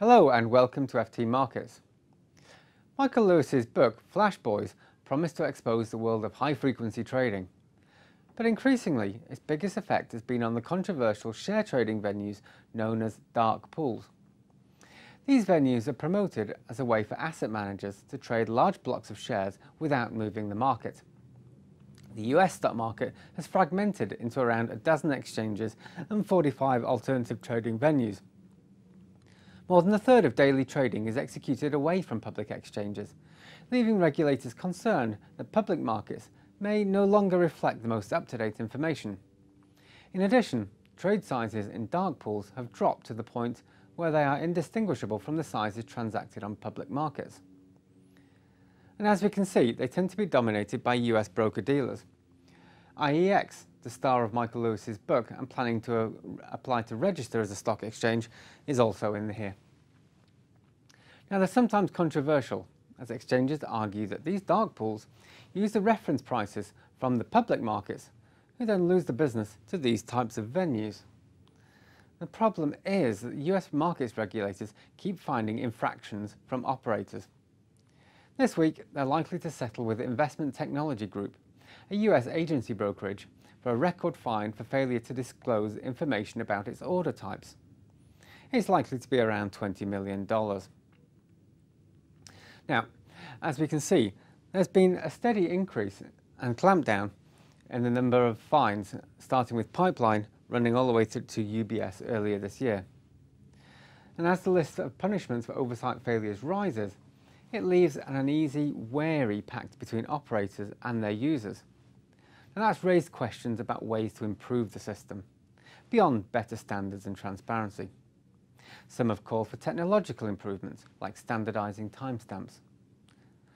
Hello and welcome to FT Markets. Michael Lewis's book, Flash Boys, promised to expose the world of high-frequency trading. But increasingly, its biggest effect has been on the controversial share trading venues known as dark pools. These venues are promoted as a way for asset managers to trade large blocks of shares without moving the market. The US stock market has fragmented into around a dozen exchanges and 45 alternative trading venues. More than a third of daily trading is executed away from public exchanges, leaving regulators concerned that public markets may no longer reflect the most up-to-date information. In addition, trade sizes in dark pools have dropped to the point where they are indistinguishable from the sizes transacted on public markets. And as we can see, they tend to be dominated by US broker-dealers. IEX, the star of Michael Lewis's book and planning to apply to register as a stock exchange, is also in here. Now, they're sometimes controversial, as exchanges argue that these dark pools use the reference prices from the public markets, who then lose the business to these types of venues. The problem is that US markets regulators keep finding infractions from operators. This week, they're likely to settle with Investment Technology Group, a US agency brokerage, for a record fine for failure to disclose information about its order types. It's likely to be around $20 million. Now, as we can see, there's been a steady increase and clampdown in the number of fines, starting with Pipeline, running all the way to UBS earlier this year. And as the list of punishments for oversight failures rises, it leaves an uneasy, wary pact between operators and their users. And that's raised questions about ways to improve the system, beyond better standards and transparency. Some have called for technological improvements, like standardising timestamps.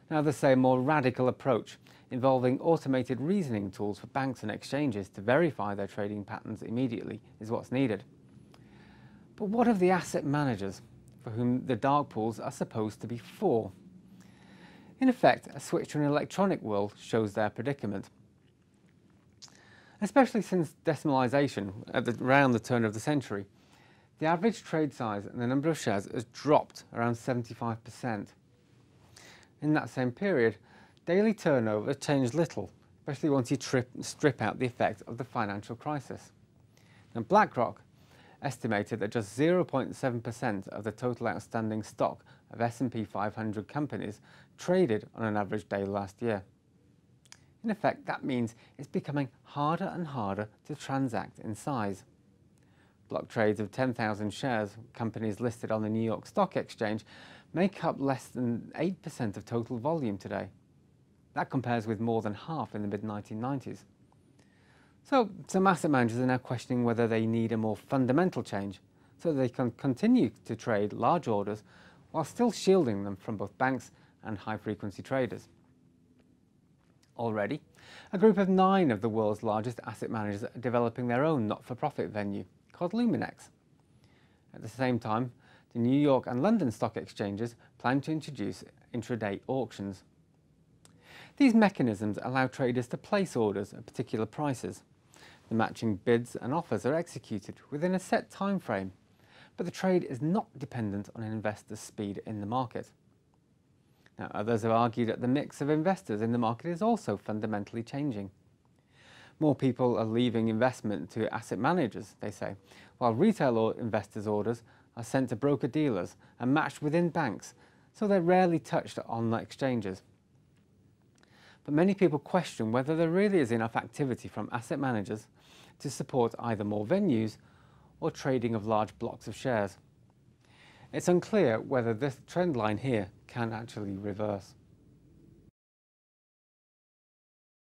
Now, others say a more radical approach, involving automated reasoning tools for banks and exchanges to verify their trading patterns immediately, is what's needed. But what of the asset managers, for whom the dark pools are supposed to be for? In effect, a switch to an electronic world shows their predicament. Especially since decimalisation around the turn of the century, the average trade size and the number of shares has dropped around 75%. In that same period, daily turnover changed little, especially once you strip out the effect of the financial crisis. And BlackRock estimated that just 0.7% of the total outstanding stock of S&P 500 companies traded on an average day last year. In effect, that means it's becoming harder and harder to transact in size. Block trades of 10,000 shares, companies listed on the New York Stock Exchange, make up less than 8% of total volume today. That compares with more than half in the mid-1990s. So some asset managers are now questioning whether they need a more fundamental change so that they can continue to trade large orders while still shielding them from both banks and high-frequency traders. Already, a group of 9 of the world's largest asset managers are developing their own not-for-profit venue, called Luminex. At the same time, the New York and London stock exchanges plan to introduce intraday auctions. These mechanisms allow traders to place orders at particular prices. The matching bids and offers are executed within a set time frame, but the trade is not dependent on an investor's speed in the market. Now, others have argued that the mix of investors in the market is also fundamentally changing. More people are leaving investment to asset managers, they say, while retail investors' orders are sent to broker-dealers and matched within banks, so they're rarely touched on the exchanges. But many people question whether there really is enough activity from asset managers to support either more venues or trading of large blocks of shares. It's unclear whether this trend line here can actually reverse.